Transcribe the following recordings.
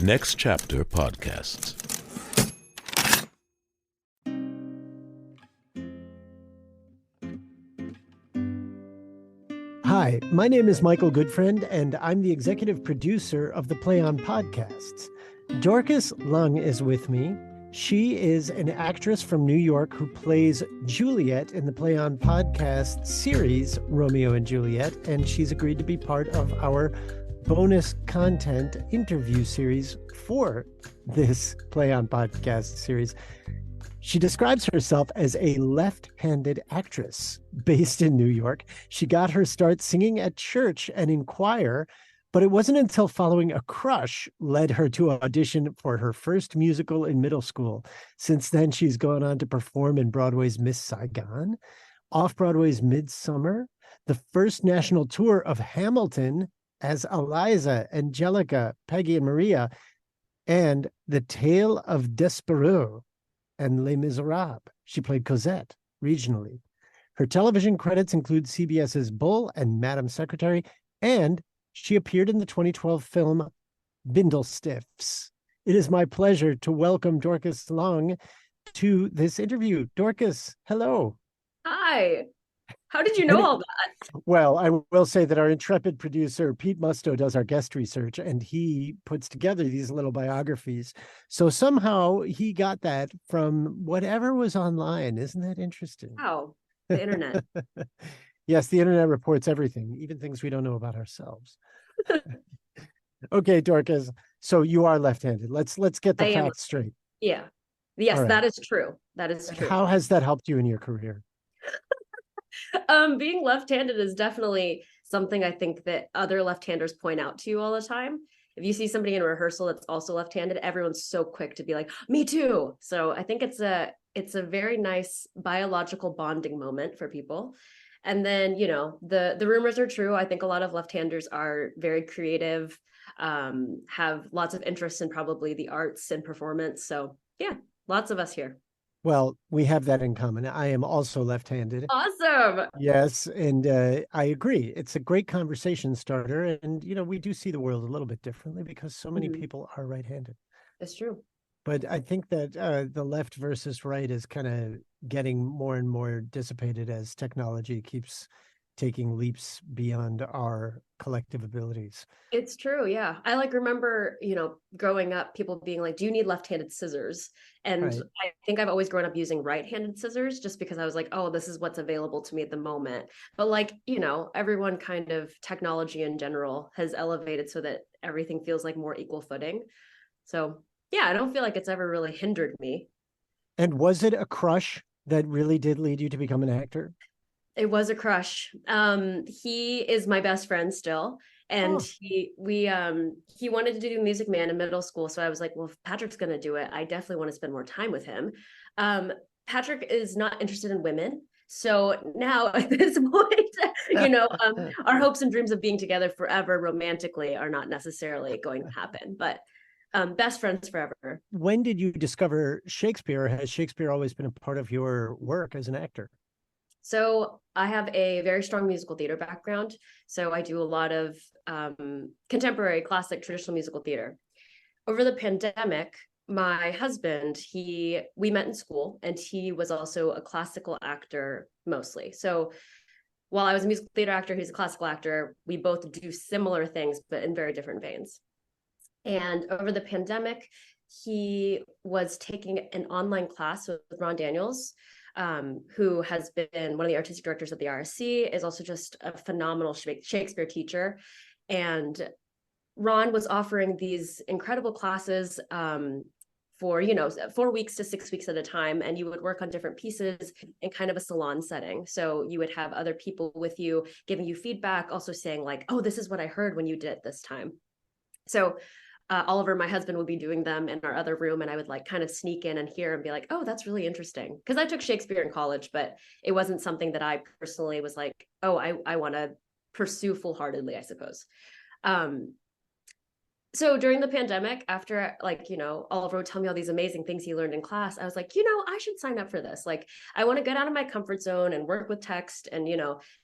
Next Chapter Podcasts. Hi, my name is Michael Goodfriend, and I'm the executive producer of the Play On podcasts. Dorcas Leung is with me. She is an actress from New York who plays Juliet in the Play On podcast series, Romeo and Juliet, and she's agreed to be part of our bonus content interview series for this Play On podcast series. She describes herself as a left-handed actress based in New York. She got her start singing at church and in choir, but it wasn't until following a crush led her to audition for her first musical in middle school. Since then, she's gone on to perform in Broadway's Miss Saigon, off-Broadway's Midsummer, the first national tour of Hamilton as Eliza, Angelica, Peggy, and Maria, and The Tale of Despereaux and Les Miserables. She played Cosette regionally. Her television credits include CBS's Bull and Madam Secretary, and she appeared in the 2012 film Bindle Stiffs. It is my pleasure to welcome Dorcas Leung to this interview. Dorcas, hello. Hi. How did you know all that? Well, I will say that our intrepid producer, Pete Musto, does our guest research, and he puts together these little biographies. So somehow he got that from whatever was online. Isn't that interesting? Wow, the internet. Yes, the internet reports everything, even things we don't know about ourselves. Okay, Dorcas, so you are left-handed. Let's get the facts straight. Yeah. Yes, right. That is true. That is true. How has that helped you in your career? Being left-handed is definitely something I think that other left-handers point out to you all the time. If you see somebody in rehearsal that's also left-handed, everyone's so quick to be like, me too. So I think it's a very nice biological bonding moment for people. And then, the rumors are true. I think a lot of left-handers are very creative, have lots of interest in probably the arts and performance. So yeah, lots of us here. Well, we have that in common. I am also left-handed. Awesome. Yes, and I agree. It's a great conversation starter. And, we do see the world a little bit differently because so many people are right-handed. It's true. But I think that the left versus right is kind of getting more and more dissipated as technology keeps taking leaps beyond our collective abilities. It's true. Yeah. I remember, growing up, people being like, do you need left-handed scissors? And right. I think I've always grown up using right-handed scissors just because I was like, oh, this is what's available to me at the moment. But everyone kind of technology in general has elevated so that everything feels like more equal footing. So yeah, I don't feel like it's ever really hindered me. And was it a crush that really did lead you to become an actor? It was a crush. He is my best friend still. And he wanted to do Music Man in middle school. So I was like, well, if Patrick's going to do it, I definitely want to spend more time with him. Patrick is not interested in women. So now at this point, our hopes and dreams of being together forever romantically are not necessarily going to happen. But best friends forever. When did you discover Shakespeare? Has Shakespeare always been a part of your work as an actor? So I have a very strong musical theater background. So I do a lot of contemporary, classic, traditional musical theater. Over the pandemic, my husband, we met in school, and he was also a classical actor mostly. So while I was a musical theater actor, he's a classical actor. We both do similar things, but in very different veins. And over the pandemic, he was taking an online class with Ron Daniels, who has been one of the artistic directors at the RSC, is also just a phenomenal Shakespeare teacher. And Ron was offering these incredible classes for 4 weeks to 6 weeks at a time, and you would work on different pieces in kind of a salon setting. So you would have other people with you giving you feedback, also saying like, oh, this is what I heard when you did it this time. So Oliver, my husband, would be doing them in our other room, and I would kind of sneak in and hear and be like, oh, that's really interesting. Because I took Shakespeare in college, but it wasn't something that I personally was like, oh, I want to pursue full-heartedly, I suppose. So during the pandemic, after Oliver would tell me all these amazing things he learned in class, I was like, I should sign up for this. I want to get out of my comfort zone and work with text and,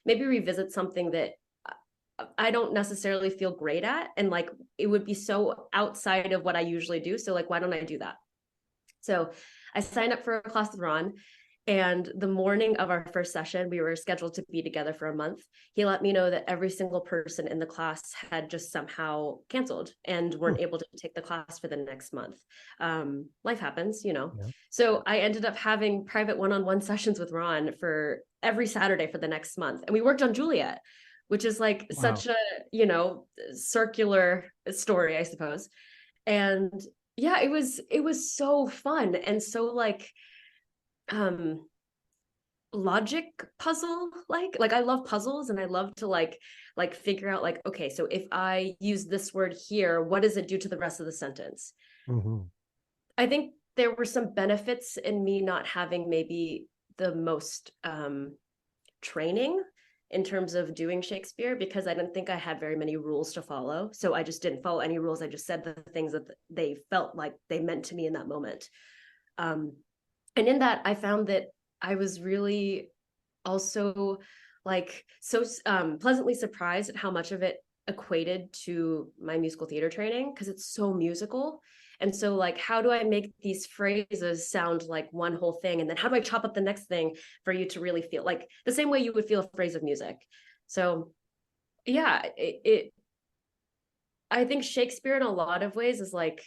maybe revisit something that I don't necessarily feel great at, and like it would be so outside of what I usually do. So like, why don't I do that? So I signed up for a class with Ron. And the morning of our first session, we were scheduled to be together for a month. He let me know that every single person in the class had just somehow canceled and weren't able to take the class for the next month. Life happens, you know. Yeah. So I ended up having private one-on-one sessions with Ron for every Saturday for the next month. And we worked on Juliet, which is like such a, you know, circular story, I suppose. And yeah, it was so fun and so like logic puzzle like I love puzzles, and I love to like figure out like, okay, so if I use this word here, what does it do to the rest of the sentence? I think there were some benefits in me not having maybe the most training in terms of doing Shakespeare, because I didn't think I had very many rules to follow. So I just didn't follow any rules. I just said the things that they felt like they meant to me in that moment. And in that, I found that I was really also like so pleasantly surprised at how much of it equated to my musical theater training, because it's so musical. And so like, how do I make these phrases sound like one whole thing? And then how do I chop up the next thing for you to really feel like the same way you would feel a phrase of music? So yeah, I think Shakespeare in a lot of ways is like,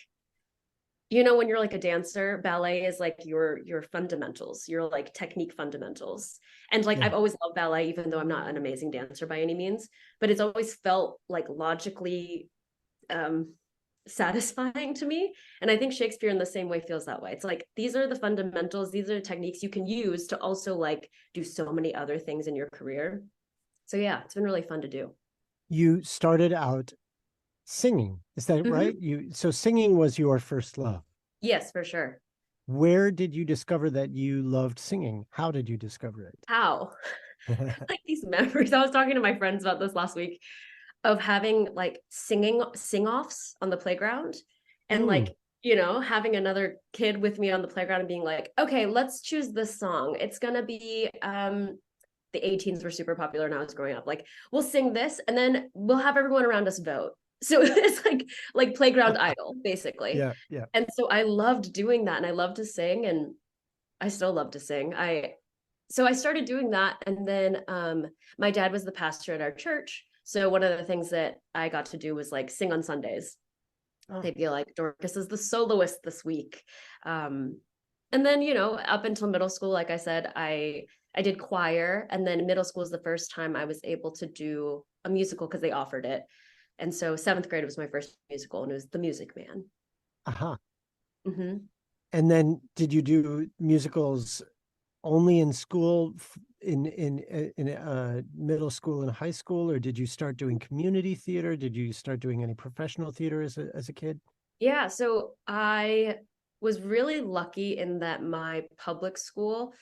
you know, when you're like a dancer, ballet is like your fundamentals, your like technique fundamentals. And like, I've always loved ballet, even though I'm not an amazing dancer by any means, but it's always felt like logically satisfying to me. And I think Shakespeare in the same way feels that way. It's like, these are the fundamentals, these are the techniques you can use to also like do so many other things in your career. So yeah, it's been really fun to do. You started out singing, is that right? So singing was your first love. Yes, for sure. Where did you discover that you loved singing? How did you discover it? How? Like these memories. I was talking to my friends about this last week, of having like sing-offs on the playground, and like, you know, having another kid with me on the playground and being like, okay, let's choose this song. It's gonna be the 18s were super popular when I was growing up. Like, we'll sing this and then we'll have everyone around us vote. So it's like playground idol, basically. Yeah. And so I loved doing that, and I loved to sing, and I still love to sing. So I started doing that, and then my dad was the pastor at our church. So one of the things that I got to do was like sing on Sundays. They'd be like, Dorcas is the soloist this week. And then, you know, up until middle school, like I said, I did choir, and then middle school was the first time I was able to do a musical because they offered it. And so 7th grade was my first musical, and it was The Music Man. And then did you do musicals only in school, in middle school and high school, or did you start doing community theater? Did you start doing any professional theater as a kid? Yeah, so I was really lucky in that my public school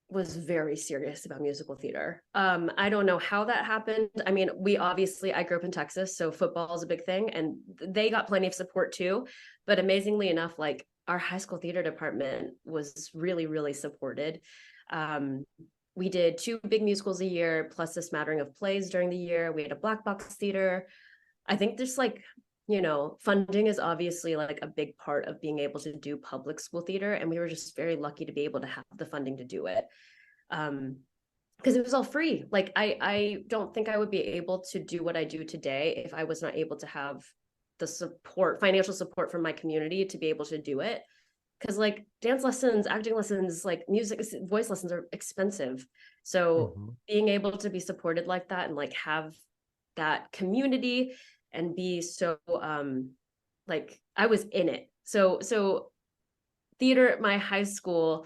was very serious about musical theater. I don't know how that happened. I mean, I grew up in Texas, so football is a big thing, and they got plenty of support too. But amazingly enough, like our high school theater department was really, really supported. We did 2 big musicals a year, plus a smattering of plays during the year. We had a black box theater. I think there's like, you know, funding is obviously like a big part of being able to do public school theater. And we were just very lucky to be able to have the funding to do it. Because it was all free. Like, I don't think I would be able to do what I do today if I was not able to have the support, financial support from my community to be able to do it. Because like dance lessons, acting lessons, like music, voice lessons are expensive. So being able to be supported like that, and like have that community, and be so like I was in it. So theater at my high school,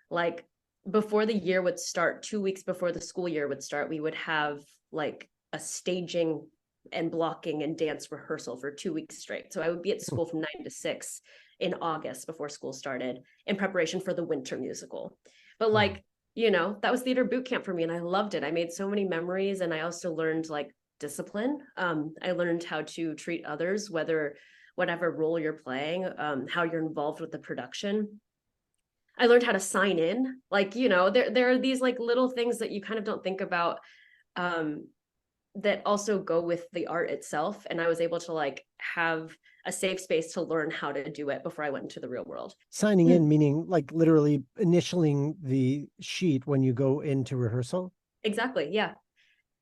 like before the year would start, 2 weeks before the school year would start, we would have like a staging and blocking and dance rehearsal for 2 weeks straight. So I would be at school from 9 to 6 in August before school started, in preparation for the winter musical. But like, you know, that was theater boot camp for me, and I loved it. I made so many memories, and I also learned like discipline. I learned how to treat others, whatever role you're playing, how you're involved with the production. I learned how to sign in. Like, you know, there are these like little things that you kind of don't think about that also go with the art itself. And I was able to like have a safe space to learn how to do it before I went into the real world. Signing in, meaning like literally initialing the sheet when you go into rehearsal? Exactly. Yeah.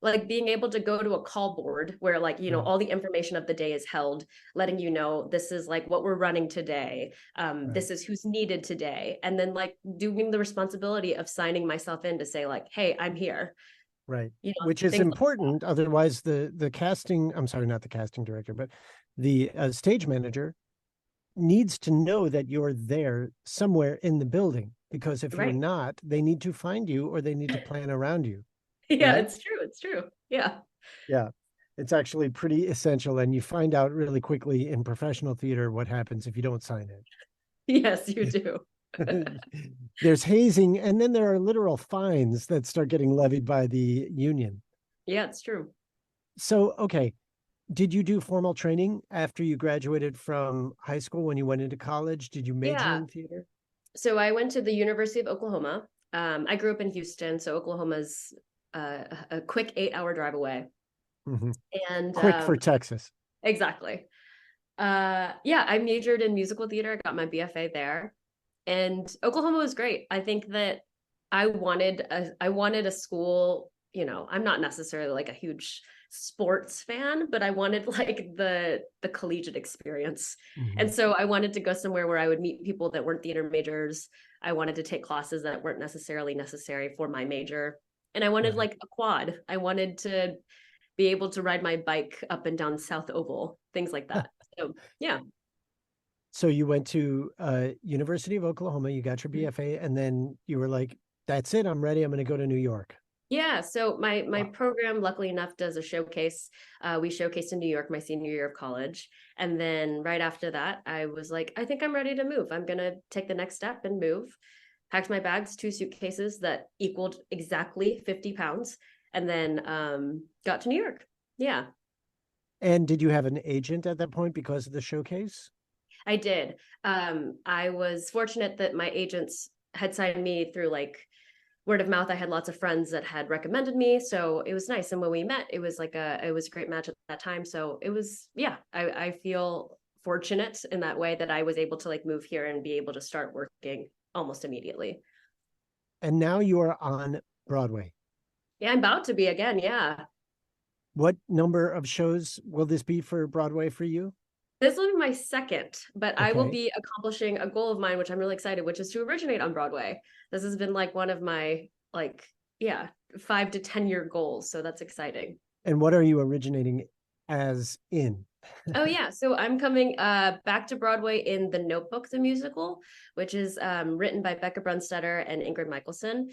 Like being able to go to a call board where like, you know, Right. all the information of the day is held, letting you know this is like what we're running today. Right. This is who's needed today. And then like doing the responsibility of signing myself in to say like, hey, I'm here. Right. You know, Which is things important. Otherwise, the casting, I'm sorry, not the casting director, but the stage manager needs to know that you're there somewhere in the building, because if like you're right. not, they need to find you or they need to plan around you. Yeah, Right. it's true. It's true. Yeah. Yeah. It's actually pretty essential. And you find out really quickly in professional theater what happens if you don't sign Yes, you do. in. There's hazing, and then there are literal fines that start getting levied by the union. Yeah, it's true. So, okay. Did you do formal training after you graduated from high school? When you went into college, did you major Yeah. in theater? So I went to the University of Oklahoma. I grew up in Houston, so Oklahoma's a quick 8-hour drive away. Mm-hmm. And Quick for Texas. exactly. Yeah, I majored in musical theater. I got my BFA there. And Oklahoma was great. I think that I wanted a school, you know, I'm not necessarily like a huge sports fan, but I wanted like the collegiate experience. Mm-hmm. And so I wanted to go somewhere where I would meet people that weren't theater majors. I wanted to take classes that weren't necessarily necessary for my major. And I wanted Right. like a quad. I wanted to be able to ride my bike up and down South Oval, things like that. So yeah. So you went to University of Oklahoma, you got your BFA, and then you were like, that's it, I'm ready, I'm going to go to New York. Yeah, so my Wow. program, luckily enough, does a showcase. We showcased in New York my senior year of college, and then right after that, I was like, I think I'm ready to move. I'm gonna take the next step and move. Packed my bags, 2 suitcases that equaled exactly 50 pounds, and then got to New York. Yeah, And did you have an agent at that point because of the showcase? I did. I was fortunate that my agents had signed me through like word of mouth. I had lots of friends that had recommended me, so it was nice. And when we met, it was it was a great match at that time. So it was, yeah, I feel fortunate in that way that I was able to like move here and be able to start working almost immediately. And now you are on Broadway. Yeah, I'm about to be again. Yeah. What number of shows will this be for Broadway for you? This will be my second, but I will Okay. be accomplishing a goal of mine, which I'm really excited, which is to originate on Broadway. This has been like one of my like, yeah, 5 to 10 year goals. So that's exciting. And what are you originating as in? Oh yeah, so I'm coming back to Broadway in The Notebook, the musical, which is written by Becca Brunstetter and Ingrid Michaelson.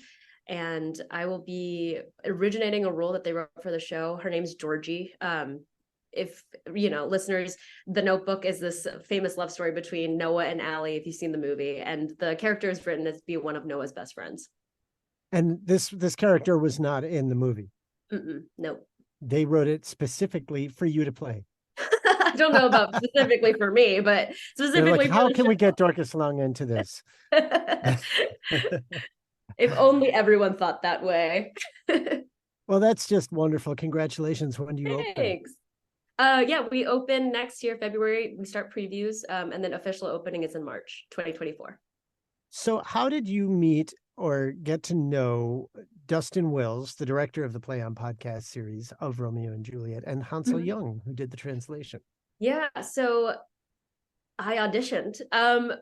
And I will be originating a role that they wrote for the show. Her name's Georgie. If you know, listeners, The Notebook is this famous love story between Noah and Allie, if you've seen the movie, and the character is written as be one of Noah's best friends. And this character was not in the movie. Nope. They wrote it specifically for you to play. I don't know about specifically for me, but They're like, specifically for how the can we get Dorcas Leung into this? show. If only everyone thought that way. Well, that's just wonderful. Congratulations. When do you open? Thanks. Yeah, we open next year, February. We start previews, and then official opening is in March 2024. So, how did you meet or get to know Dustin Wills, the director of the Play On podcast series of Romeo and Juliet, and Hansel Young, who did the translation? Yeah, so I auditioned. I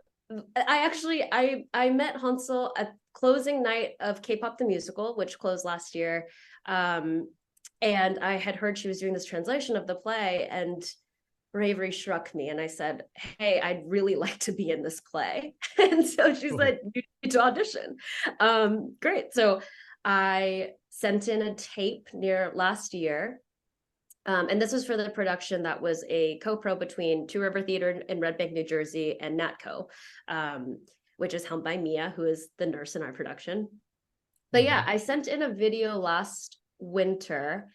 met Hansel at closing night of K-pop the musical, which closed last year. And I had heard she was doing this translation of the play, and bravery struck me. And I said, hey, I'd really like to be in this play. And so she said, you need to audition. Great. So I sent in a tape near last year. And this was for the production that was a co-pro between Two River Theater in Red Bank, New Jersey, and NATCO, which is helmed by Mia, who is the nurse in our production. But yeah, I sent in a video last winter,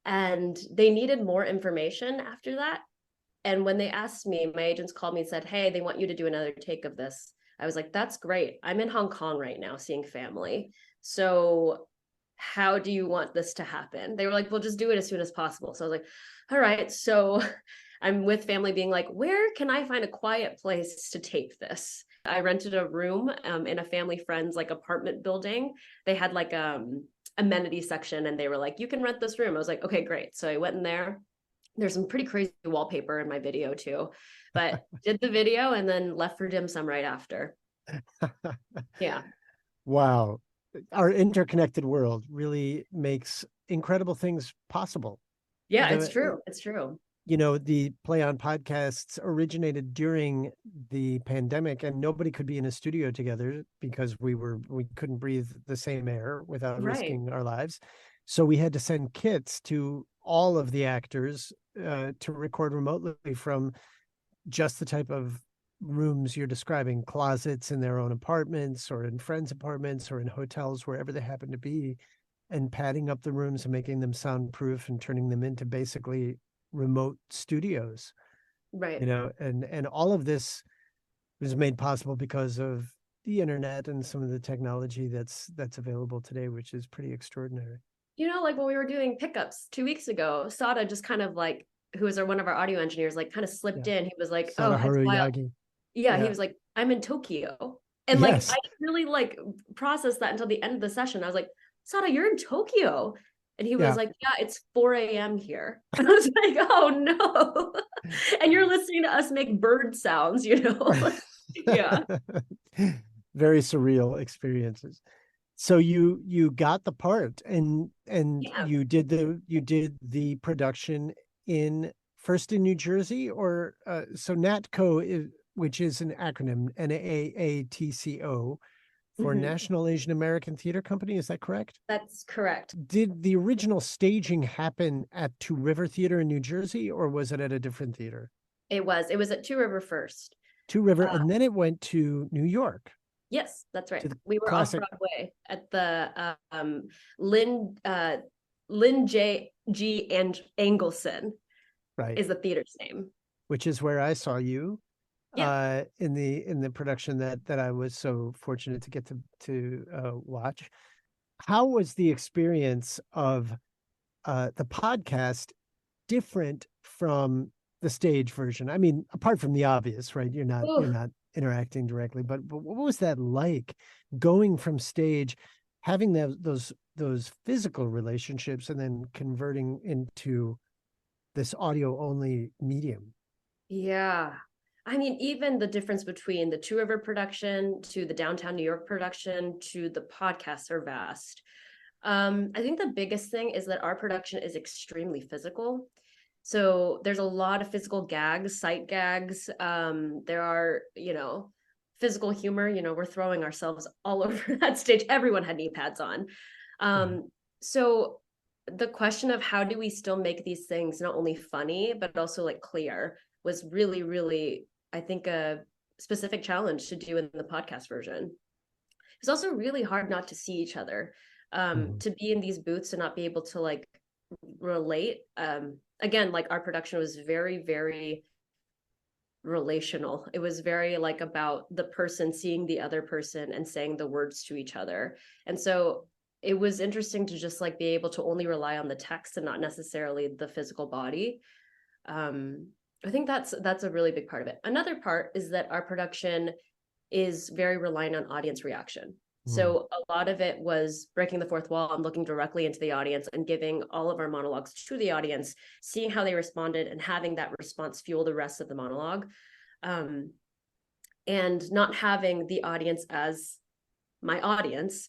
and they needed more information after that. And when they asked me, my agents called me and said, hey, they want you to do another take of this. I was like, that's great. I'm in Hong Kong right now seeing family. So how do you want this to happen? They were like, well, just do it as soon as possible. So I was like, all right. So I'm with family being like, where can I find a quiet place to tape this? I rented a room in a family friend's like apartment building. They had like amenity section and they were like, you can rent this room. I was like, okay, great. So I went in there. There's some pretty crazy wallpaper in my video too, but did the video and then left for dim sum right after. Yeah. Wow. Our interconnected world really makes incredible things possible. Yeah, it's true. It's true. The Play On podcasts originated during the pandemic, and nobody could be in a studio together because we couldn't breathe the same air without risking our lives. So we had to send kits to all of the actors to record remotely from just the type of rooms you're describing, closets in their own apartments or in friends' apartments or in hotels, wherever they happen to be, and padding up the rooms and making them soundproof and turning them into basically remote studios. Right. And all of this was made possible because of the internet and some of the technology that's available today, which is pretty extraordinary. Like when we were doing pickups 2 weeks ago, Sada just kind of like, who was one of our audio engineers, like kind of slipped in. He was like, oh, Yagi. Yeah, he was like, I'm in Tokyo. And like, I didn't really like process that until the end of the session. I was like, Sada, you're in Tokyo. And he was like, yeah, it's 4 a.m. here. And I was like, oh no. And you're listening to us make bird sounds, Yeah. Very surreal experiences. So you got the part and you did the production first in New Jersey, or so NATCO, which is an acronym, NAATCO, for National Asian American Theater Company. Is that correct? That's correct. Did the original staging happen at Two River Theater in New Jersey, or was it at a different theater? It was at Two River first. Two River, and then it went to New York. Yes, that's right. We were off Broadway at the Lynn G. Angelson. Right. Is the theater's name. Which is where I saw you. In the production that I was so fortunate to get to watch. How was the experience of the podcast different from the stage version? I mean, apart from the obvious, right? You're not interacting directly, but what was that like, going from stage, having those physical relationships, and then converting into this audio only medium? Yeah. I mean, even the difference between the Two River production to the downtown New York production to the podcasts are vast. I think the biggest thing is that our production is extremely physical. So there's a lot of physical gags, sight gags. There are, physical humor. We're throwing ourselves all over that stage. Everyone had knee pads on. So the question of how do we still make these things not only funny, but also like clear was really, really, I think, a specific challenge to do in the podcast version. It's also really hard not to see each other, to be in these booths and not be able to like relate. Again, like our production was very, very relational. It was very like about the person seeing the other person and saying the words to each other. And so it was interesting to just like be able to only rely on the text and not necessarily the physical body. I think that's a really big part of it. Another part is that our production is very reliant on audience reaction. So a lot of it was breaking the fourth wall and looking directly into the audience and giving all of our monologues to the audience, seeing how they responded and having that response fuel the rest of the monologue. And not having the audience as my audience,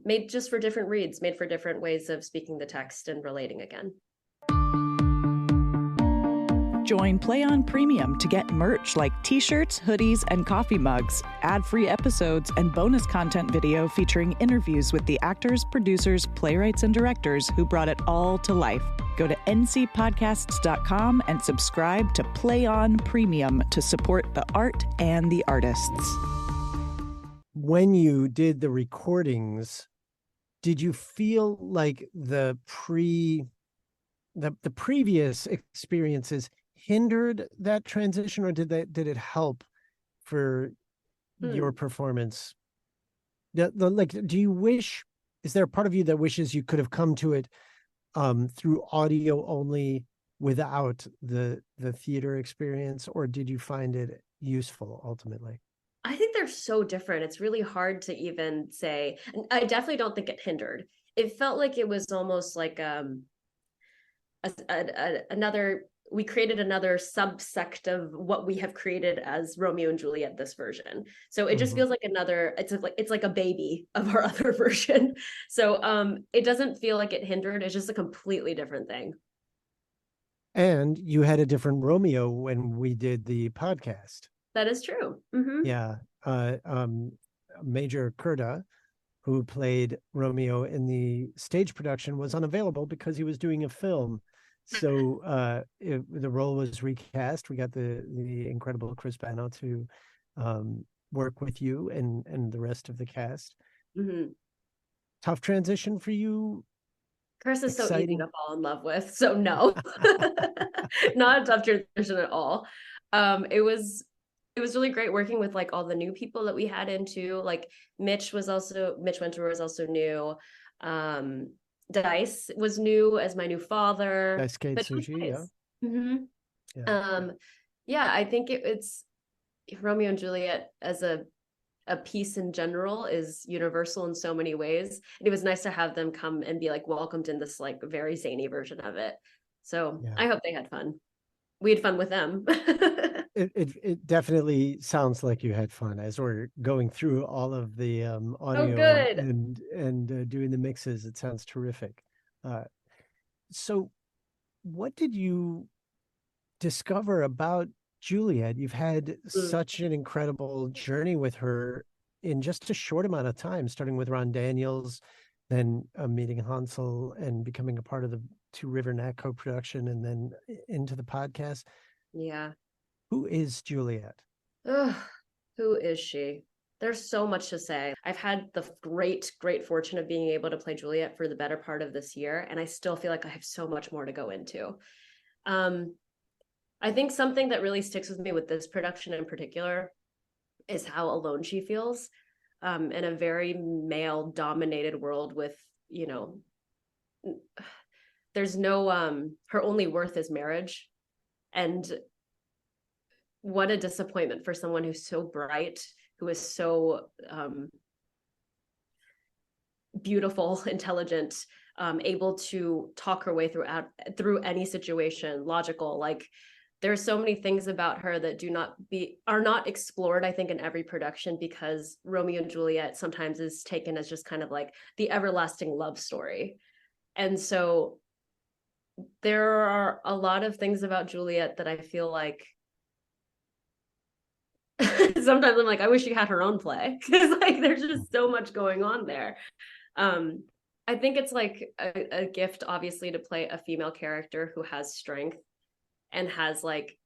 made just for different reads, made for different ways of speaking the text and relating again. Join Play On Premium to get merch like t-shirts, hoodies, and coffee mugs, ad-free episodes, and bonus content video featuring interviews with the actors, producers, playwrights, and directors who brought it all to life. Go to ncpodcasts.com and subscribe to Play On Premium to support the art and the artists. When you did the recordings, did you feel like the previous experiences hindered that transition, or did it help for your performance? Like, do you wish is there a part of you that wishes you could have come to it through audio only without the theater experience, or did you find it useful ultimately? I think they're so different. It's really hard to even say. I definitely don't think it hindered. It felt like it was almost like another, we created another subsect of what we have created as Romeo and Juliet, this version. So it just feels like another, it's like a baby of our other version. So it doesn't feel like it hindered. It's just a completely different thing. And you had a different Romeo when we did the podcast. That is true. Mm-hmm. Yeah. Major Kurda, who played Romeo in the stage production, was unavailable because he was doing a film. So the role was recast. We got the incredible Chris Bano to work with you and the rest of the cast. Mm-hmm. Tough transition for you? Chris is Exciting. so easy to fall in love with. So no, not a tough transition at all. It was really great working with like all the new people that we had into, like Mitch Winter was also new. Dice was new as my new father. Dice Kate But Suji, yeah. Mm-hmm. Yeah. Yeah, I think it's Romeo and Juliet as a piece in general is universal in so many ways. And it was nice to have them come and be like welcomed in this like very zany version of it. So Yeah. I hope they had fun. We had fun with them. It definitely sounds like you had fun as we're going through all of the audio good. and doing the mixes. It sounds terrific. So what did you discover about Juliet? You've had such an incredible journey with her in just a short amount of time, starting with Ron Daniels, then meeting Hansel and becoming a part of the Two River Nat co-production, and then into the podcast. Yeah. Who is Juliet? Ugh, who is she? There's so much to say. I've had the great fortune of being able to play Juliet for the better part of this year, and I still feel like I have so much more to go into. I think something that really sticks with me with this production in particular is how alone she feels in a very male-dominated world with, you know, there's no, her only worth is marriage. And what a disappointment for someone who's so bright, who is so beautiful, intelligent, able to talk her way through any situation, logical. Like there's so many things about her that are not explored, I think, in every production, because Romeo and Juliet sometimes is taken as just kind of like the everlasting love story. And so there are a lot of things about Juliet that I feel like sometimes I'm like, I wish she had her own play, because like there's just so much going on there. I think it's like a gift, obviously, to play a female character who has strength and has like,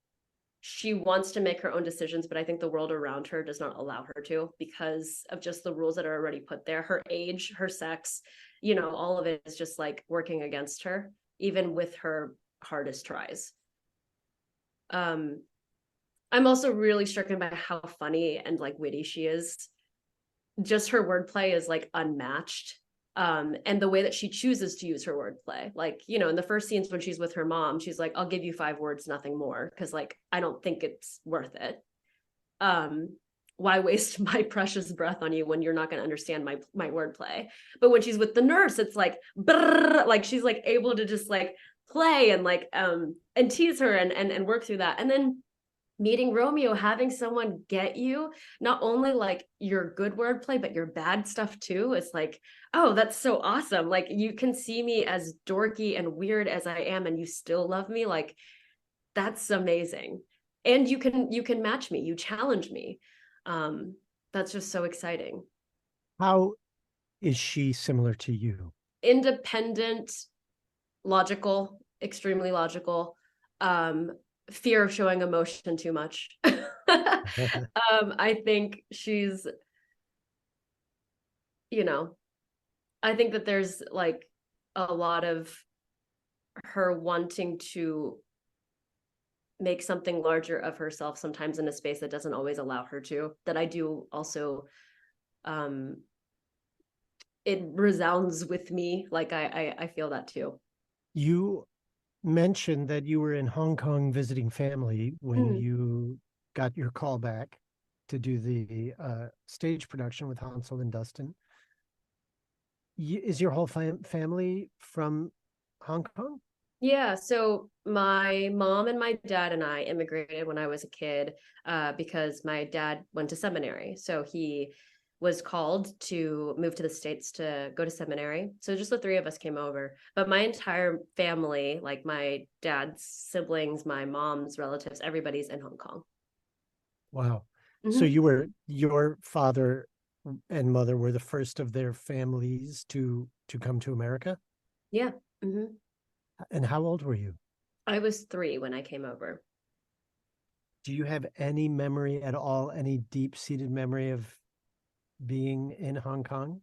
she wants to make her own decisions, but I think the world around her does not allow her to, because of just the rules that are already put there. Her age, her sex, you know, all of it is just like working against her, even with her hardest tries. I'm also really stricken by how funny and like witty she is. Just her wordplay is like unmatched. And the way that she chooses to use her wordplay, like, you know, in the first scenes when she's with her mom, she's like, I'll give you 5 words, nothing more, because like I don't think it's worth it. Why waste my precious breath on you when you're not going to understand my wordplay? But when she's with the nurse, it's like brrr, like she's like able to just like play and like and tease her and work through that. And then meeting Romeo, having someone get you not only like your good wordplay, but your bad stuff too. It's like, oh, that's so awesome. Like you can see me as dorky and weird as I am, and you still love me. Like that's amazing. And you can match me. You challenge me. That's just so exciting. How is she similar to you? Independent, logical, extremely logical. Fear of showing emotion too much. I think she's, you know, I think that there's like a lot of her wanting to make something larger of herself sometimes in a space that doesn't always allow her to, that I do also it resounds with me. Like I feel that too. You mentioned that you were in Hong Kong visiting family when you got your call back to do the stage production with Hansel and Dustin. Is your whole family from Hong Kong? Yeah, so my mom and my dad and I immigrated when I was a kid because my dad went to seminary. So he was called to move to the States to go to seminary. So just the three of us came over. But my entire family, like my dad's siblings, my mom's relatives, everybody's in Hong Kong. Wow. So Mm-hmm. your father and mother were the first of their families to come to America? Yeah. Mm-hmm. And how old were you? I was 3 when I came over. Do you have any memory at all, any deep-seated memory of being in Hong Kong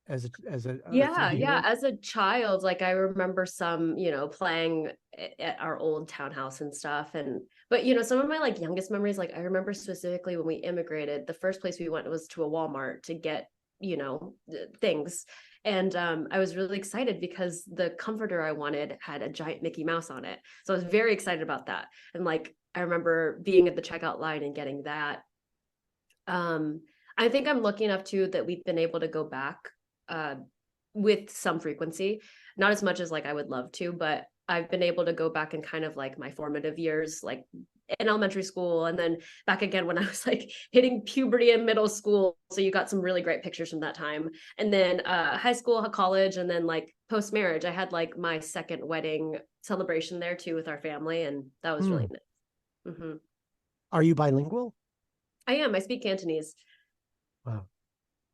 as a Yeah, yeah. three-year-old? As a child, like I remember some, playing at our old townhouse and stuff. But some of my like youngest memories, like I remember specifically when we immigrated, the first place we went was to a Walmart to get, things. And I was really excited because the comforter I wanted had a giant Mickey Mouse on it. So I was very excited about that. And like I remember being at the checkout line and getting that. I think I'm lucky enough too that we've been able to go back uh, with some frequency, not as much as like I would love to, but I've been able to go back in kind of like my formative years, like in elementary school, and then back again when I was like hitting puberty in middle school. So you got some really great pictures from that time. And then high school, college, and then like post marriage, I had like my second wedding celebration there too with our family, and that was really nice. Mm-hmm. Are you bilingual? I am. I speak Cantonese. Wow.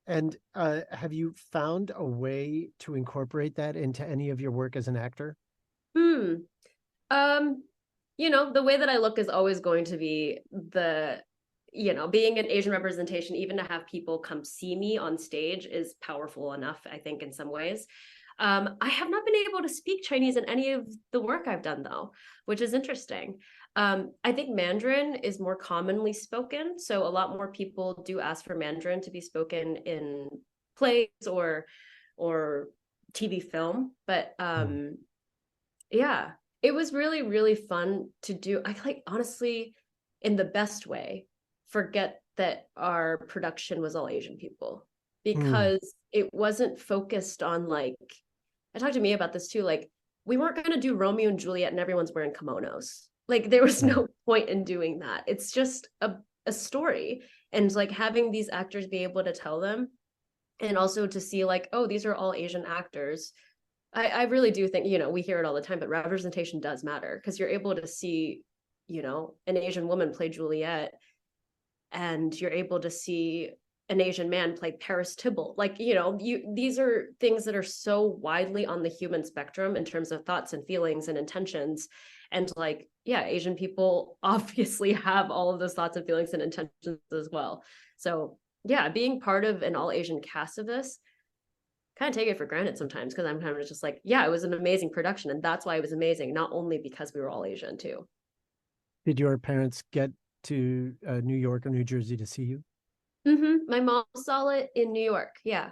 And have you found a way to incorporate that into any of your work as an actor? Hmm. Um, the way that I look is always going to be being an Asian representation, even to have people come see me on stage is powerful enough, I think, in some ways. I have not been able to speak Chinese in any of the work I've done, though, which is interesting. I think Mandarin is more commonly spoken. So a lot more people do ask for Mandarin to be spoken in plays or TV film. But yeah, it was really, really fun to do. I like honestly, in the best way, forget that our production was all Asian people because it wasn't focused on like I talked to Mia about this too. Like, we weren't going to do Romeo and Juliet and everyone's wearing kimonos. Like, there was Right. no point in doing that. It's just a story. And like having these actors be able to tell them and also to see, like, oh, these are all Asian actors. I really do think, we hear it all the time, but representation does matter because you're able to see, an Asian woman play Juliet and you're able to see an Asian man play Paris Tybalt. Like, these are things that are so widely on the human spectrum in terms of thoughts and feelings and intentions. And like, yeah, Asian people obviously have all of those thoughts and feelings and intentions as well. So yeah, being part of an all Asian cast of this, kind of take it for granted sometimes because I'm kind of just like, yeah, it was an amazing production. And that's why it was amazing, not only because we were all Asian too. Did your parents get to New York or New Jersey to see you? My mom saw it in New York. Yeah,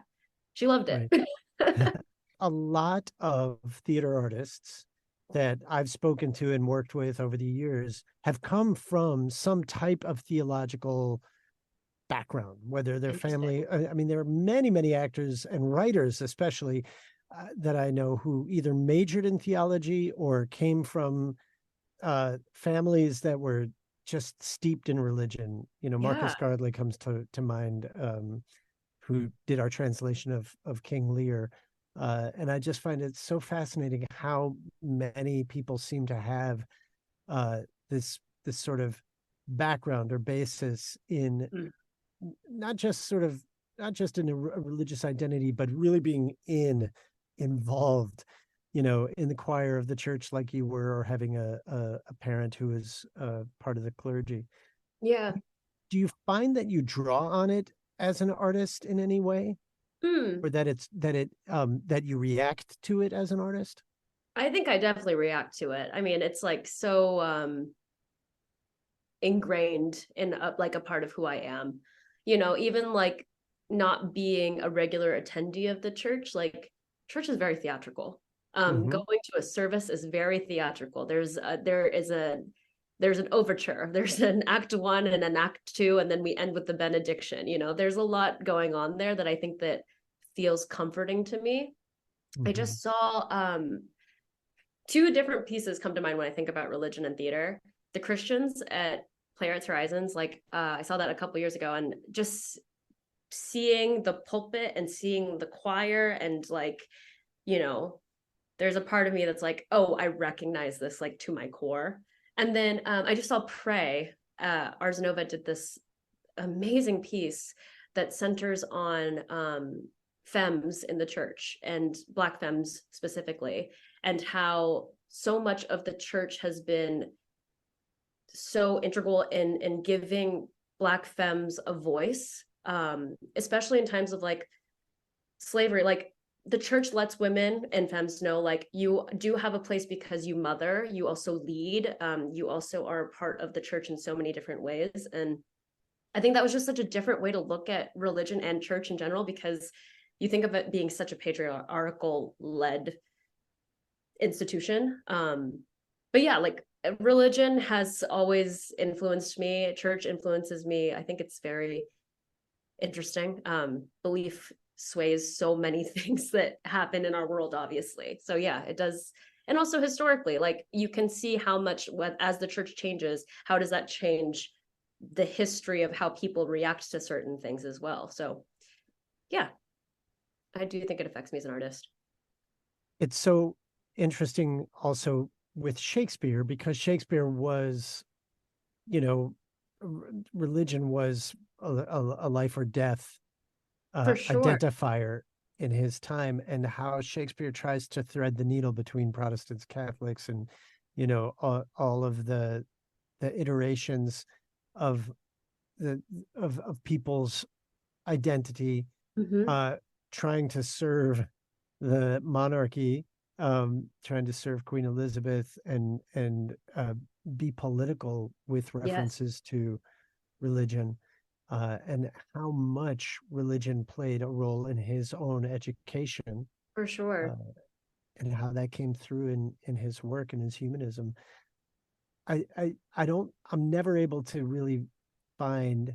she loved it. Right. A lot of theater artists that I've spoken to and worked with over the years have come from some type of theological background, whether their family, I mean, there are many, many actors and writers, especially that I know who either majored in theology or came from families that were just steeped in religion. Marcus Yeah. Gardley comes to mind, who did our translation of King Lear. And I just find it so fascinating how many people seem to have this sort of background or basis in not just in a religious identity, but really being involved, in the choir of the church like you were, or having a parent who is part of the clergy. Yeah. Do you find that you draw on it as an artist in any way? Or that you react to it as an artist? I think I definitely react to it. I mean, it's like so ingrained in like a part of who I am. Even like not being a regular attendee of the church, like church is very theatrical. Mhm. Going to a service is very theatrical. There's an overture, there's an act one and an act two, and then we end with the benediction. There's a lot going on there that I think that feels comforting to me. I Mhm. just saw two different pieces come to mind when I think about religion and theater. The Christians at Playwrights Horizons, like I saw that a couple years ago, and just seeing the pulpit and seeing the choir, and like, there's a part of me that's like, oh, I recognize this like to my core. And then I just saw Pray. Ars Nova did this amazing piece that centers on femmes in the church, and Black femmes specifically, and how so much of the church has been so integral in giving Black femmes a voice, especially in times of like slavery. Like, the church lets women and femmes know, like, you do have a place because you mother, you also lead, you also are a part of the church in so many different ways. And I think that was just such a different way to look at religion and church in general, because you think of it being such a patriarchal led institution. But yeah, like, religion has always influenced me. Church influences me. I think it's very interesting. Belief sways so many things that happen in our world, obviously. So yeah, it does. And also historically, like, you can see how much, as the church changes, how does that change the history of how people react to certain things as well. So yeah, I do think it affects me as an artist. It's so interesting also with Shakespeare, because Shakespeare was, religion was a life or death For sure. identifier in his time, and how Shakespeare tries to thread the needle between Protestants, Catholics, and all of the iterations of of people's identity, Mm-hmm. trying to serve the monarchy, trying to serve Queen Elizabeth, and be political with Yes, references to religion, and how much religion played a role in his own education, for uh, sure. and how that came through in his work and his humanism. I'm never able to really find,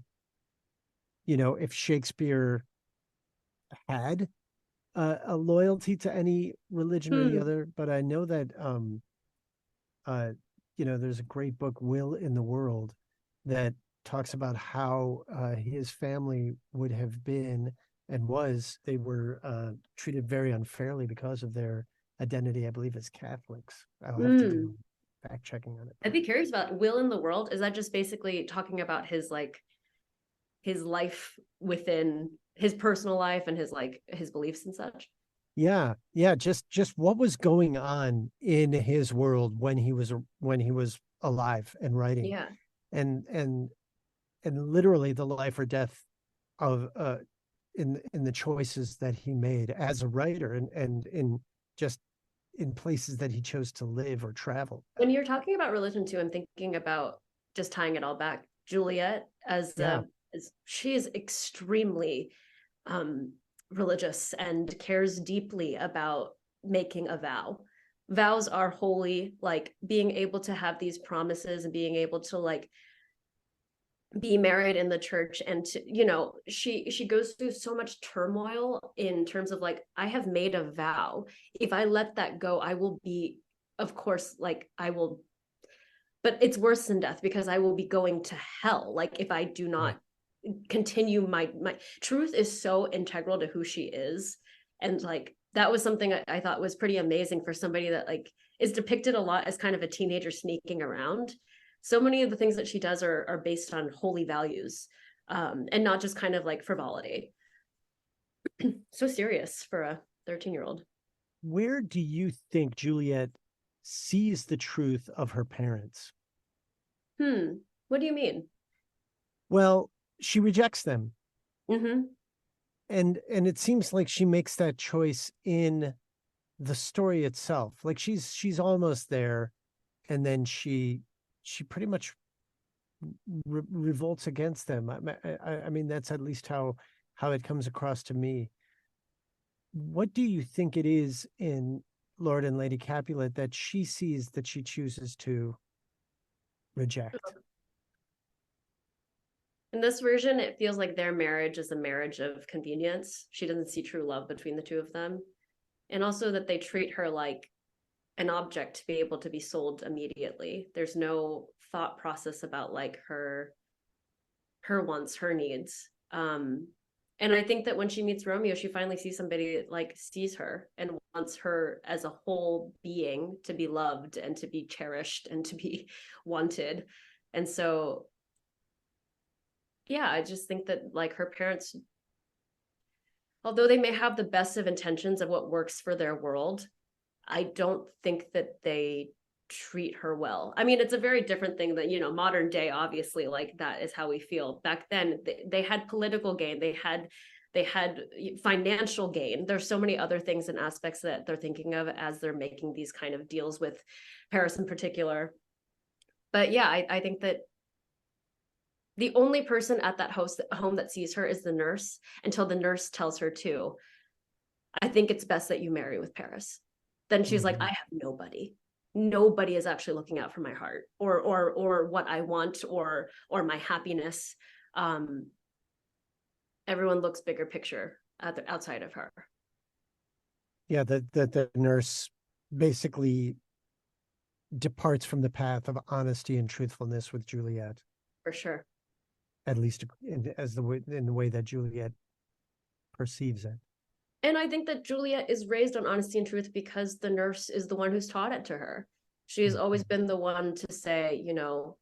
if Shakespeare had a loyalty to any religion or the Hmm. other, but I know that uh, there's a great book, Will in the World, that talks about how his family would have been and was. They were treated very unfairly because of their identity, I believe, as Catholics. I'll have to do Hmm. fact checking on it. I'd be curious about Will in the World. Is that just basically talking about his, like, his life within his personal life and his, like, his beliefs and such? Yeah, just what was going on in his world when he was alive and writing, Yeah, and literally the life or death of in the choices that he made as a writer, and in just in places that he chose to live or travel. when you're talking about religion too, I'm thinking about, just tying it all back, Juliet, Yeah, as she is extremely um religious and cares deeply about making a vow. Vows are holy, like being able to have these promises and being able to, like, be married in the church, and to, she goes through so much turmoil in terms of, like, I have made a vow. If I let that go, I will be, of course, like, I will, but it's worse than death, because I will be going to hell, like, if I do yeah. not continue my truth is so integral to who she is. And like, that was something I thought was pretty amazing for somebody that, like, is depicted a lot as kind of a teenager sneaking around. So many of the things that she does are based on holy values, and not just kind of like frivolity. So serious for a 13-year-old. Where do you think Juliet sees the truth of her parents? What do you mean? Well, she rejects them, Mm-hmm. and it seems like she makes that choice in the story itself. Like she's almost there, and then she pretty much revolts against them. I mean, that's at least how how it comes across to me. What do you think it is in Lord and Lady Capulet that she sees that she chooses to reject? In this version, it feels like their marriage is a marriage of convenience. She doesn't see true love between the two of them. And also that they treat her like an object to be able to be sold immediately. There's no thought process about like her wants, her needs. And I think that when she meets Romeo, she finally sees somebody that like sees her and wants her as a whole being to be loved and to be cherished and to be wanted. And so, yeah, I just think that like her parents, although they may have the best of intentions of what works for their world, I don't think that they treat her well. I mean, it's a very different thing that, you know, modern day, obviously, like that is how we feel. Back then, they had political gain, they had financial gain. There's so many other things and aspects that they're thinking of as they're making these kind of deals with Paris in particular. But yeah, I think that the only person at that home that sees her is the nurse, until the nurse tells her to, I think it's best that you marry with Paris. Then she's like, I have nobody. Nobody is actually looking out for my heart or what I want or my happiness. Everyone looks bigger picture outside of her. Yeah, that the nurse basically departs from the path of honesty and truthfulness with Juliet. For sure. At least in the way that Juliet perceives it. And I think that Juliet is raised on honesty and truth because the nurse is the one who's taught it to her. She's always been the one to say, you know,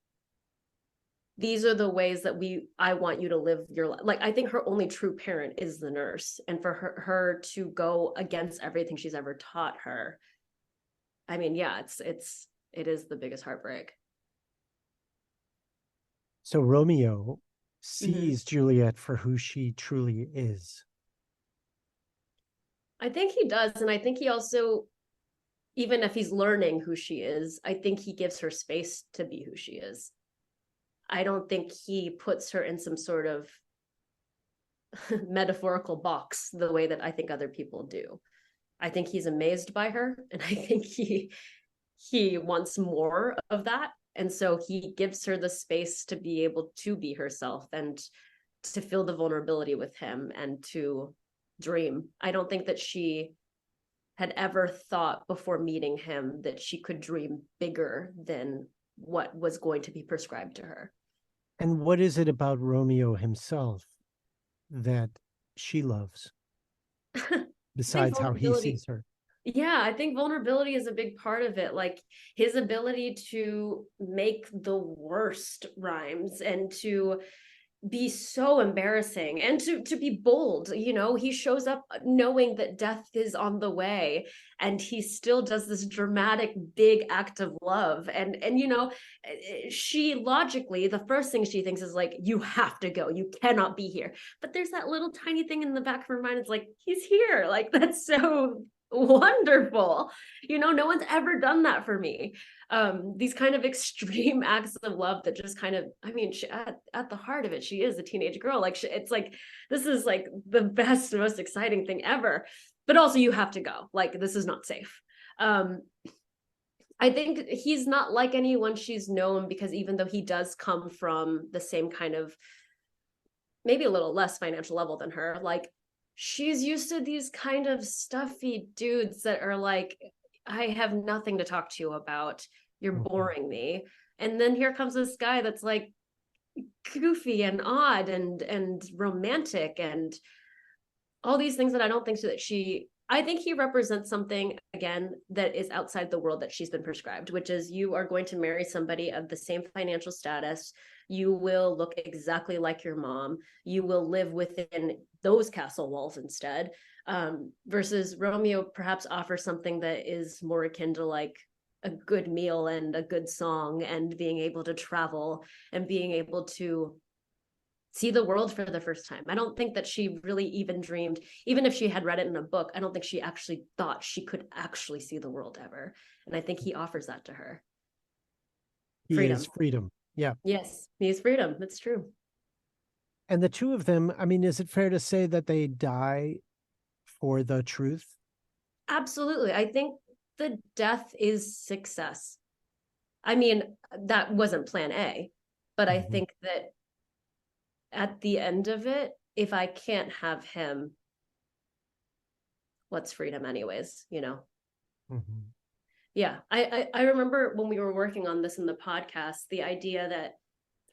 these are the ways that I want you to live your life. Like, I think her only true parent is the nurse. And for her to go against everything she's ever taught her, I mean, yeah, it is the biggest heartbreak. So Romeo sees Juliet for who she truly is. I think he does. And I think he also, even if he's learning who she is, I think he gives her space to be who she is. I don't think he puts her in some sort of metaphorical box the way that I think other people do. I think he's amazed by her, and I think he wants more of that. And so he gives her the space to be able to be herself and to feel the vulnerability with him and to dream. I don't think that she had ever thought before meeting him that she could dream bigger than what was going to be prescribed to her. And what is it about Romeo himself that she loves besides how he sees her? Yeah, I think vulnerability is a big part of it. Like his ability to make the worst rhymes and to be so embarrassing and to be bold. You know, he shows up knowing that death is on the way and he still does this dramatic big act of love. And you know, she logically, the first thing she thinks is like, you have to go, you cannot be here. But there's that little tiny thing in the back of her mind. It's like, he's here. Like, that's so wonderful. You know, no one's ever done that for me. These kind of extreme acts of love that just kind of, I mean, she, at the heart of it, she is a teenage girl. Like it's like, this is like the best, most exciting thing ever, but also you have to go, like, this is not safe. I think he's not like anyone she's known, because even though he does come from the same kind of, maybe a little less financial level than her, like she's used to these kind of stuffy dudes that are like, I have nothing to talk to you about. You're boring me. And then here comes this guy that's like goofy and odd and romantic and all these things that I don't think so that I think he represents something, again, that is outside the world that she's been prescribed, which is you are going to marry somebody of the same financial status. You will look exactly like your mom. You will live within those castle walls instead. Versus Romeo perhaps offers something that is more akin to like a good meal and a good song and being able to travel and being able to see the world for the first time. I don't think that she really even dreamed, even if she had read it in a book, I don't think she actually thought she could actually see the world ever. And I think he offers that to her. He is freedom. Yeah. Yes, he is freedom. That's true. And the two of them, I mean, is it fair to say that they die for the truth? Absolutely. I think the death is success. I mean, that wasn't plan A, but I think that at the end of it, if I can't have him, what's freedom anyways, you know? Mm-hmm. Yeah. I remember when we were working on this in the podcast, the idea that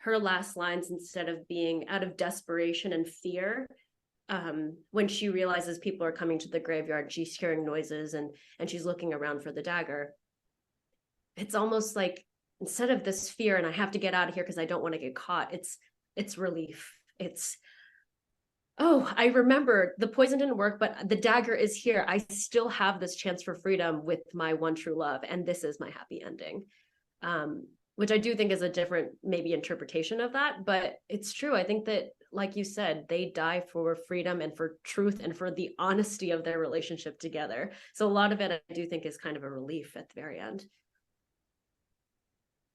her last lines, instead of being out of desperation and fear, when she realizes people are coming to the graveyard, she's hearing noises and she's looking around for the dagger. It's almost like, instead of this fear and I have to get out of here because I don't want to get caught, it's relief. It's, oh, I remember the poison didn't work, but the dagger is here. I still have this chance for freedom with my one true love, and this is my happy ending. Which I do think is a different maybe interpretation of that, but it's true. I think that, like you said, they die for freedom and for truth and for the honesty of their relationship together. So a lot of it, I do think, is kind of a relief at the very end.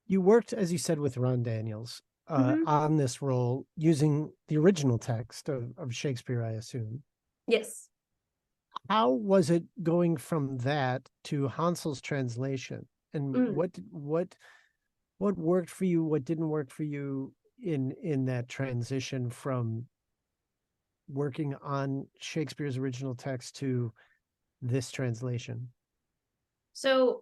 You worked, as you said, with Ron Daniels on this role using the original text of Shakespeare, I assume. Yes. How was it going from that to Hansel's translation? And what worked for you? What didn't work for you in that transition from working on Shakespeare's original text to this translation? So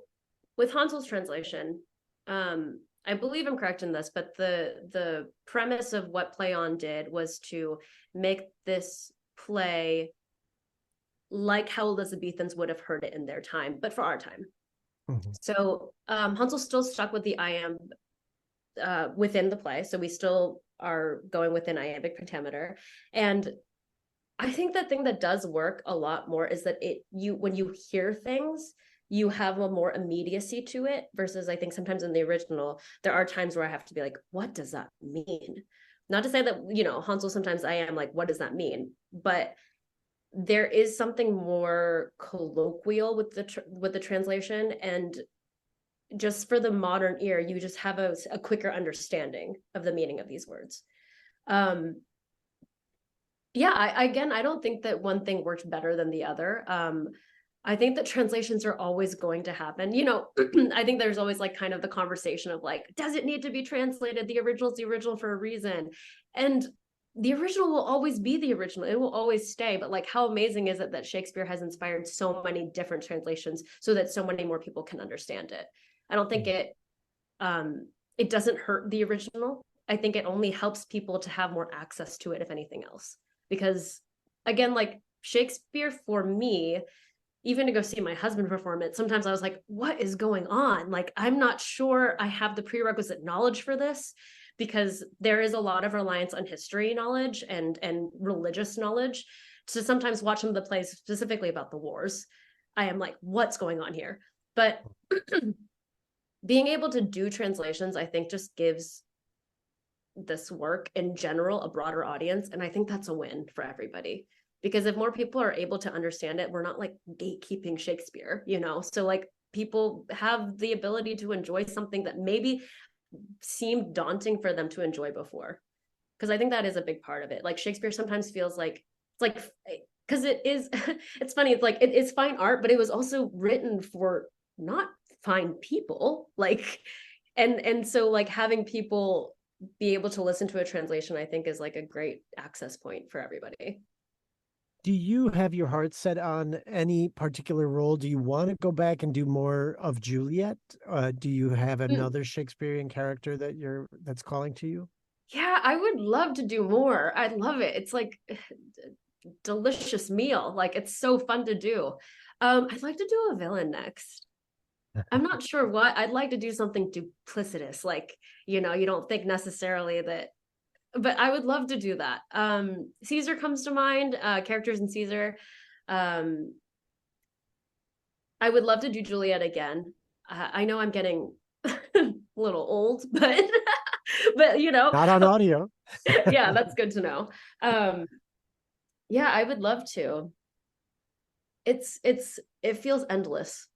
with Hansel's translation, I believe I'm correct in this, but the premise of what Play On did was to make this play like how Elizabethans would have heard it in their time, but for our time. Mm-hmm. So Hansel still stuck with the iamb within the play, so we still are going within iambic pentameter. And I think the thing that does work a lot more is that when you hear things, you have a more immediacy to it, versus I think sometimes in the original, there are times where I have to be like, what does that mean? Not to say that, you know, Hansel, sometimes I am like, what does that mean? But there is something more colloquial with the translation, and just for the modern ear, you just have a quicker understanding of the meaning of these words. Yeah, I don't think that one thing worked better than the other. I think that translations are always going to happen. You know, I think there's always like kind of the conversation of like, does it need to be translated? The original's the original for a reason. And the original will always be the original. It will always stay. But like, how amazing is it that Shakespeare has inspired so many different translations so that so many more people can understand it? I don't think it doesn't hurt the original. I think it only helps people to have more access to it, if anything else. Because again, like Shakespeare, for me, even to go see my husband perform it, sometimes I was like, what is going on? Like, I'm not sure I have the prerequisite knowledge for this, because there is a lot of reliance on history knowledge and religious knowledge. So sometimes watch some of the plays specifically about the wars, I am like, what's going on here? But being able to do translations, I think, just gives this work in general a broader audience. And I think that's a win for everybody. Because if more people are able to understand it, we're not like gatekeeping Shakespeare, you know? So like people have the ability to enjoy something that maybe seemed daunting for them to enjoy before. Because I think that is a big part of it. Like Shakespeare sometimes feels like, it's like, because it is, it's funny, it's like, it is fine art, but it was also written for not fine people. Like, and so like having people be able to listen to a translation, I think is like a great access point for everybody. Do you have your heart set on any particular role? Do you want to go back and do more of Juliet? Do you have another Shakespearean character that's calling to you? Yeah, I would love to do more. I love it. It's like a delicious meal. Like it's so fun to do. I'd like to do a villain next. I'm not sure what. I'd like to do something duplicitous. Like, you know, you don't think necessarily that, but I would love to do that. Caesar comes to mind, characters in Caesar. I would love to do Juliet again. I know I'm getting a little old, but you know, not on audio. Yeah, that's good to know. Yeah, I would love to. It feels endless.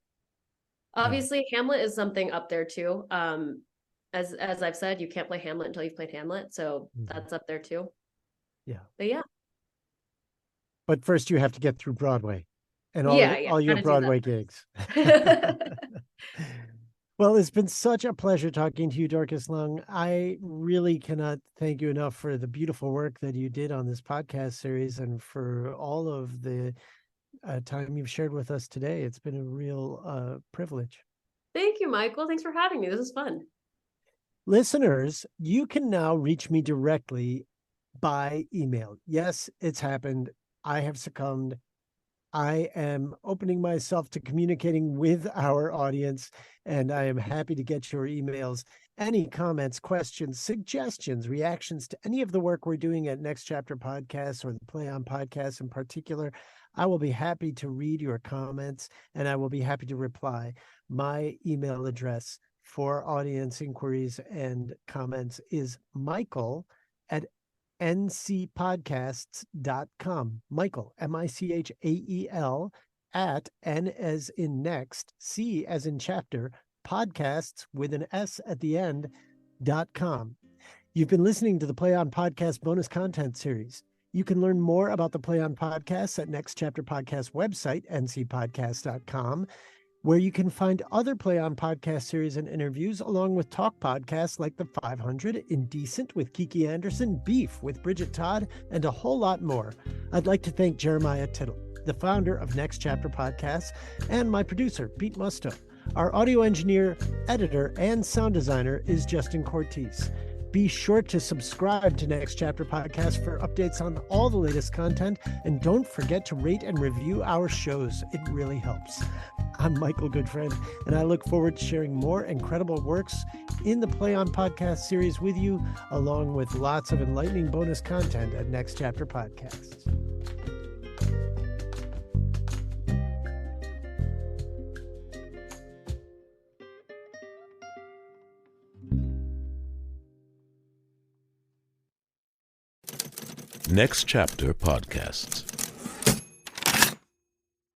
Obviously, yeah. Hamlet is something up there too. As I've said, you can't play Hamlet until you've played Hamlet, so that's up there too. Yeah. But yeah. But first you have to get through Broadway and Yeah, all your gotta do that Broadway gigs. Well, it's been such a pleasure talking to you, Dorcas Leung. I really cannot thank you enough for the beautiful work that you did on this podcast series and for all of the time you've shared with us today. It's been a real privilege. Thank you, Michael. Thanks for having me. This is fun. Listeners, you can now reach me directly by email. Yes, it's happened. I have succumbed. I am opening myself to communicating with our audience, and I am happy to get your emails. Any comments, questions, suggestions, reactions to any of the work we're doing at Next Chapter Podcasts or the Play On Podcast in particular, I will be happy to read your comments and I will be happy to reply. My email address for audience inquiries and comments is michael@ncpodcasts.com. Michael, Michael, at N as in next, C as in chapter, podcasts with an S at the end.com. You've been listening to the Play On Podcast bonus content series. You can learn more about the Play On Podcasts at Next Chapter Podcast website, ncpodcast.com, where you can find other Play On podcast series and interviews, along with talk podcasts like The 500, Indecent with Kiki Anderson, Beef with Bridget Todd, and a whole lot more. I'd like to thank Jeremiah Tittle, the founder of Next Chapter Podcasts, and my producer, Pete Musto. Our audio engineer, editor, and sound designer is Justin Cortese. Be sure to subscribe to Next Chapter Podcast for updates on all the latest content, and don't forget to rate and review our shows. It really helps. I'm Michael Goodfriend, and I look forward to sharing more incredible works in the Play On Podcast series with you, along with lots of enlightening bonus content at Next Chapter Podcasts. Next Chapter Podcasts.